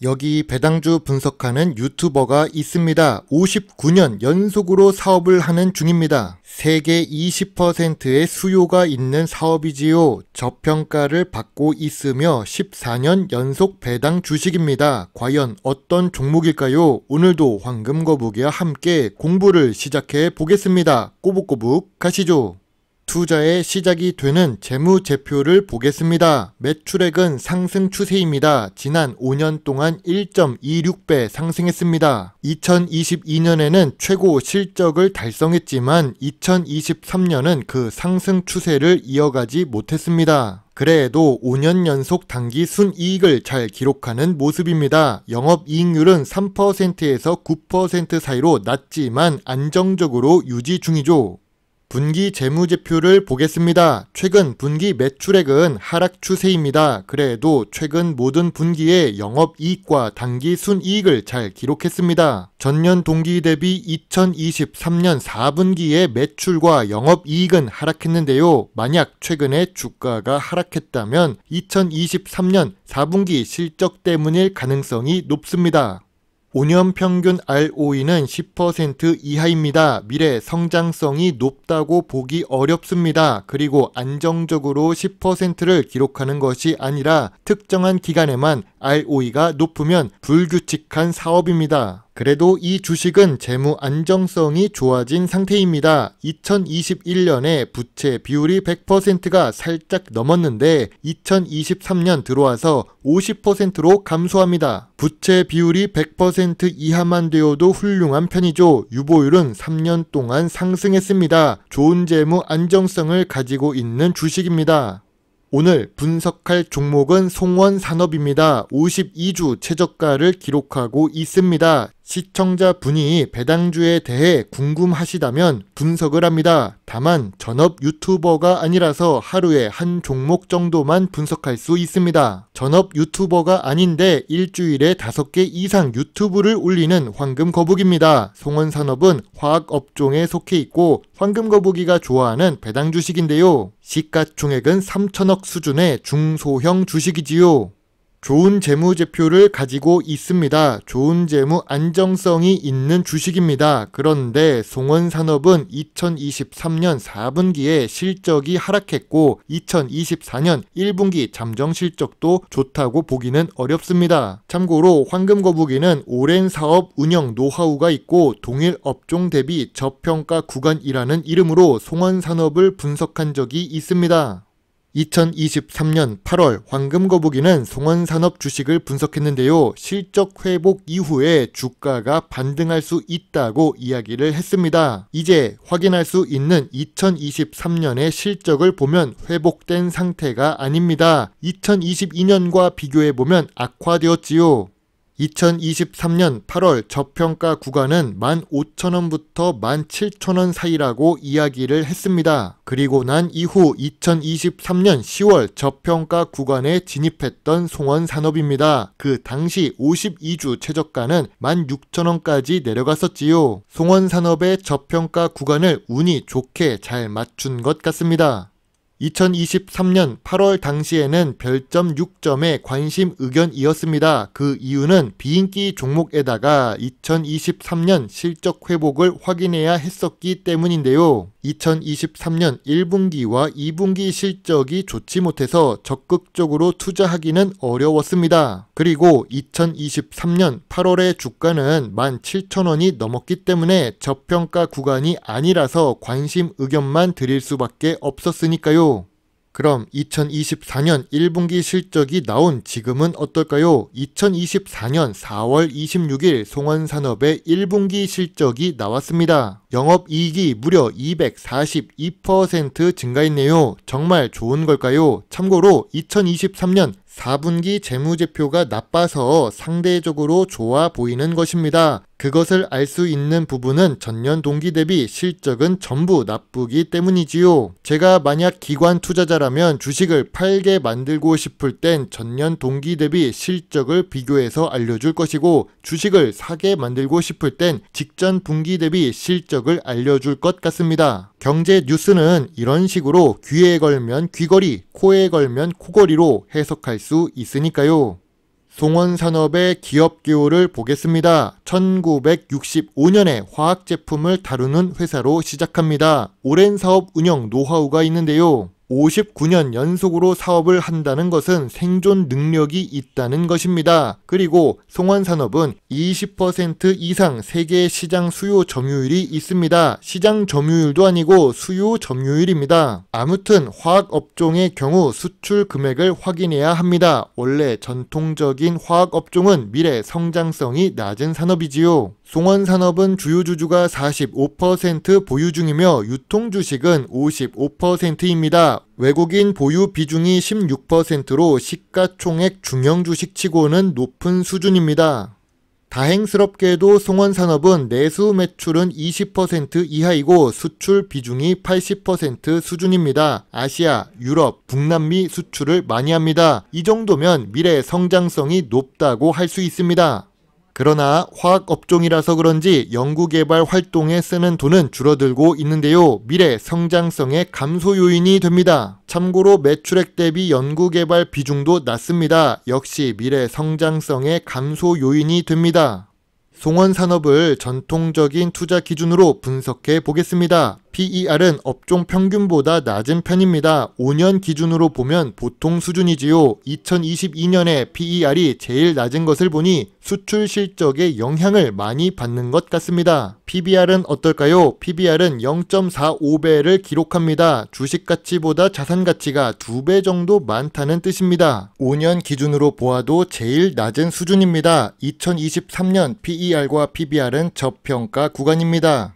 여기 배당주 분석하는 유튜버가 있습니다. 59년 연속으로 사업을 하는 중입니다. 세계 20%의 수요가 있는 사업이지요. 저평가를 받고 있으며 14년 연속 배당 주식입니다. 과연 어떤 종목일까요? 오늘도 황금거북이와 함께 공부를 시작해 보겠습니다. 꼬북꼬북 가시죠. 투자의 시작이 되는 재무제표를 보겠습니다. 매출액은 상승 추세입니다. 지난 5년 동안 1.26배 상승했습니다. 2022년에는 최고 실적을 달성했지만 2023년은 그 상승 추세를 이어가지 못했습니다. 그래도 5년 연속 당기 순이익을 잘 기록하는 모습입니다. 영업이익률은 3%에서 9% 사이로 낮지만 안정적으로 유지 중이죠. 분기 재무제표를 보겠습니다. 최근 분기 매출액은 하락 추세입니다. 그래도 최근 모든 분기에 영업이익과 당기 순이익을 잘 기록했습니다. 전년 동기 대비 2023년 4분기의 매출과 영업이익은 하락했는데요. 만약 최근에 주가가 하락했다면 2023년 4분기 실적 때문일 가능성이 높습니다. 5년 평균 ROE는 10% 이하입니다. 미래 성장성이 높다고 보기 어렵습니다. 그리고 안정적으로 10%를 기록하는 것이 아니라 특정한 기간에만 ROE가 높으면 불규칙한 사업입니다. 그래도 이 주식은 재무 안정성이 좋아진 상태입니다. 2021년에 부채 비율이 100%가 살짝 넘었는데 2023년 들어와서 50%로 감소합니다. 부채 비율이 100% 이하만 되어도 훌륭한 편이죠. 유보율은 3년 동안 상승했습니다. 좋은 재무 안정성을 가지고 있는 주식입니다. 오늘 분석할 종목은 송원산업입니다. 52주 최저가를 기록하고 있습니다. 시청자분이 배당주에 대해 궁금하시다면 분석을 합니다. 다만 전업 유튜버가 아니라서 하루에 한 종목 정도만 분석할 수 있습니다. 전업 유튜버가 아닌데 일주일에 5개 이상 유튜브를 올리는 황금거북입니다. 송원산업은 화학업종에 속해 있고 황금거북이가 좋아하는 배당 주식인데요. 시가총액은 3천억 수준의 중소형 주식이지요. 좋은 재무제표를 가지고 있습니다. 좋은 재무 안정성이 있는 주식입니다. 그런데 송원산업은 2023년 4분기에 실적이 하락했고 2024년 1분기 잠정 실적도 좋다고 보기는 어렵습니다. 참고로 황금거북이는 오랜 사업 운영 노하우가 있고 동일 업종 대비 저평가 구간이라는 이름으로 송원산업을 분석한 적이 있습니다. 2023년 8월 황금거북이는 송원산업 주식을 분석했는데요. 실적 회복 이후에 주가가 반등할 수 있다고 이야기를 했습니다. 이제 확인할 수 있는 2023년의 실적을 보면 회복된 상태가 아닙니다. 2022년과 비교해보면 악화되었지요. 2023년 8월 저평가 구간은 15,000원부터 17,000원 사이라고 이야기를 했습니다. 그리고 난 이후 2023년 10월 저평가 구간에 진입했던 송원산업입니다. 그 당시 52주 최저가는 16,000원까지 내려갔었지요. 송원산업의 저평가 구간을 운이 좋게 잘 맞춘 것 같습니다. 2023년 8월 당시에는 별점 6점의 관심 의견이었습니다. 그 이유는 비인기 종목에다가 2023년 실적 회복을 확인해야 했었기 때문인데요. 2023년 1분기와 2분기 실적이 좋지 못해서 적극적으로 투자하기는 어려웠습니다. 그리고 2023년 8월의 주가는 17,000원이 넘었기 때문에 저평가 구간이 아니라서 관심 의견만 드릴 수밖에 없었으니까요. 그럼 2024년 1분기 실적이 나온 지금은 어떨까요? 2024년 4월 26일 송원산업의 1분기 실적이 나왔습니다. 영업이익이 무려 242% 증가했네요. 정말 좋은 걸까요? 참고로 2023년 4분기 재무제표가 나빠서 상대적으로 좋아 보이는 것입니다. 그것을 알 수 있는 부분은 전년 동기 대비 실적은 전부 나쁘기 때문이지요. 제가 만약 기관 투자자라면 주식을 팔게 만들고 싶을 땐 전년 동기 대비 실적을 비교해서 알려줄 것이고, 주식을 사게 만들고 싶을 땐 직전 분기 대비 실적을 알려줄 것 같습니다. 경제 뉴스는 이런 식으로 귀에 걸면 귀걸이, 코에 걸면 코걸이로 해석할 수 있으니까요. 송원산업의 기업 기호를 보겠습니다. 1965년에 화학 제품을 다루는 회사로 시작합니다. 오랜 사업 운영 노하우가 있는데요. 59년 연속으로 사업을 한다는 것은 생존 능력이 있다는 것입니다. 그리고 송원산업은 20% 이상 세계 시장 수요 점유율이 있습니다. 시장 점유율도 아니고 수요 점유율입니다. 아무튼 화학 업종의 경우 수출 금액을 확인해야 합니다. 원래 전통적인 화학 업종은 미래 성장성이 낮은 산업이지요. 송원산업은 주요 주주가 45% 보유 중이며 유통 주식은 55%입니다. 외국인 보유 비중이 16%로 시가총액 중형 주식치고는 높은 수준입니다. 다행스럽게도 송원산업은 내수 매출은 20% 이하이고 수출 비중이 80% 수준입니다. 아시아, 유럽, 북남미 수출을 많이 합니다. 이 정도면 미래 성장성이 높다고 할 수 있습니다. 그러나 화학 업종이라서 그런지 연구개발 활동에 쓰는 돈은 줄어들고 있는데요. 미래 성장성의 감소 요인이 됩니다. 참고로 매출액 대비 연구개발 비중도 낮습니다. 역시 미래 성장성의 감소 요인이 됩니다. 송원산업을 전통적인 투자 기준으로 분석해 보겠습니다. PER은 업종 평균보다 낮은 편입니다. 5년 기준으로 보면 보통 수준이지요. 2022년에 PER이 제일 낮은 것을 보니 수출 실적에 영향을 많이 받는 것 같습니다. PBR은 어떨까요? PBR은 0.45배를 기록합니다. 주식 가치보다 자산 가치가 2배 정도 많다는 뜻입니다. 5년 기준으로 보아도 제일 낮은 수준입니다. 2023년 PER과 PBR은 저평가 구간입니다.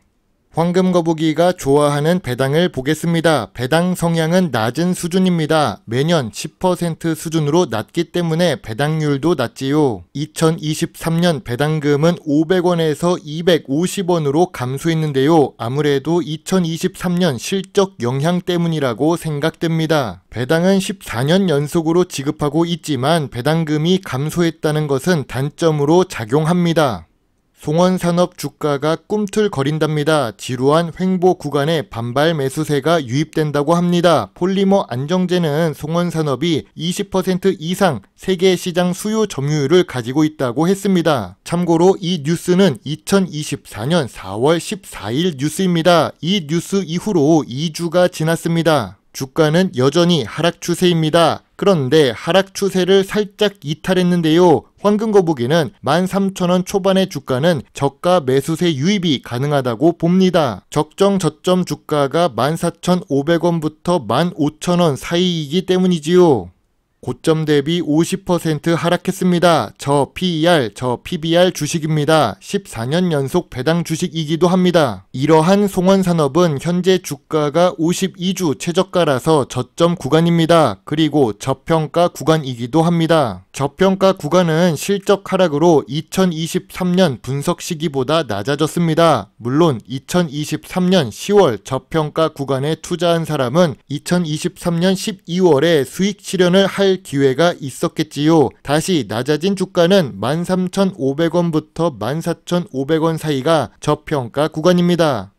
황금거북이가 좋아하는 배당을 보겠습니다. 배당 성향은 낮은 수준입니다. 매년 10% 수준으로 낮기 때문에 배당률도 낮지요. 2023년 배당금은 500원에서 250원으로 감소했는데요. 아무래도 2023년 실적 영향 때문이라고 생각됩니다. 배당은 14년 연속으로 지급하고 있지만 배당금이 감소했다는 것은 단점으로 작용합니다. 송원산업 주가가 꿈틀거린답니다. 지루한 횡보 구간에 반발 매수세가 유입된다고 합니다. 폴리머 안정제는 송원산업이 20% 이상 세계 시장 수요 점유율을 가지고 있다고 했습니다. 참고로 이 뉴스는 2024년 4월 14일 뉴스입니다. 이 뉴스 이후로 2주가 지났습니다. 주가는 여전히 하락 추세입니다. 그런데 하락 추세를 살짝 이탈했는데요. 황금거북이는 13,000원 초반의 주가는 저가 매수세 유입이 가능하다고 봅니다. 적정 저점 주가가 14,500원부터 15,000원 사이이기 때문이지요. 고점 대비 50% 하락했습니다. 저 PER, 저 PBR 주식입니다. 14년 연속 배당 주식이기도 합니다. 이러한 송원산업은 현재 주가가 52주 최저가라서 저점 구간입니다. 그리고 저평가 구간이기도 합니다. 저평가 구간은 실적 하락으로 2023년 분석 시기보다 낮아졌습니다. 물론 2023년 10월 저평가 구간에 투자한 사람은 2023년 12월에 수익 실현을 할 기회가 있었겠지요. 다시 낮아진 주가는 13,500원부터 14,500원 사이가 저평가 구간입니다.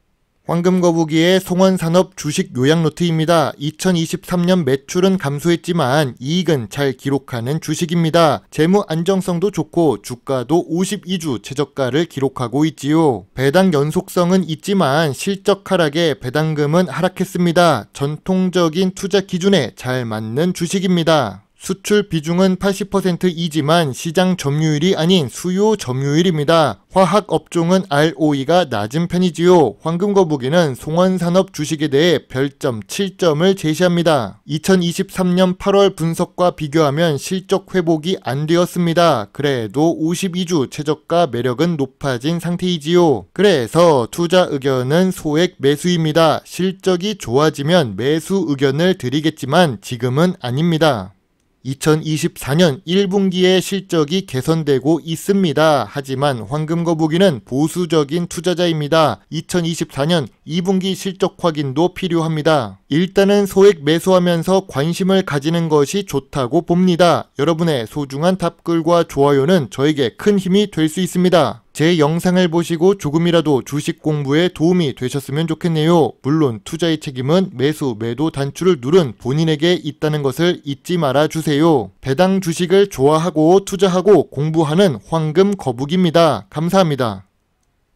황금거북이의 송원산업 주식 요약 노트입니다. 2023년 매출은 감소했지만 이익은 잘 기록하는 주식입니다. 재무 안정성도 좋고 주가도 52주 최저가를 기록하고 있지요. 배당 연속성은 있지만 실적 하락에 배당금은 하락했습니다. 전통적인 투자 기준에 잘 맞는 주식입니다. 수출 비중은 80%이지만 시장 점유율이 아닌 수요 점유율입니다. 화학 업종은 ROE가 낮은 편이지요. 황금거북이는 송원산업 주식에 대해 별점 7점을 제시합니다. 2023년 8월 분석과 비교하면 실적 회복이 안 되었습니다. 그래도 52주 최저가 매력은 높아진 상태이지요. 그래서 투자 의견은 소액 매수입니다. 실적이 좋아지면 매수 의견을 드리겠지만 지금은 아닙니다. 2024년 1분기의 실적이 개선되고 있습니다. 하지만 황금거북이는 보수적인 투자자입니다. 2024년 2분기 실적 확인도 필요합니다. 일단은 소액 매수하면서 관심을 가지는 것이 좋다고 봅니다. 여러분의 소중한 답글과 좋아요는 저에게 큰 힘이 될 수 있습니다. 제 영상을 보시고 조금이라도 주식 공부에 도움이 되셨으면 좋겠네요. 물론 투자의 책임은 매수, 매도 단추를 누른 본인에게 있다는 것을 잊지 말아 주세요. 배당 주식을 좋아하고 투자하고 공부하는 황금 거북입니다. 감사합니다.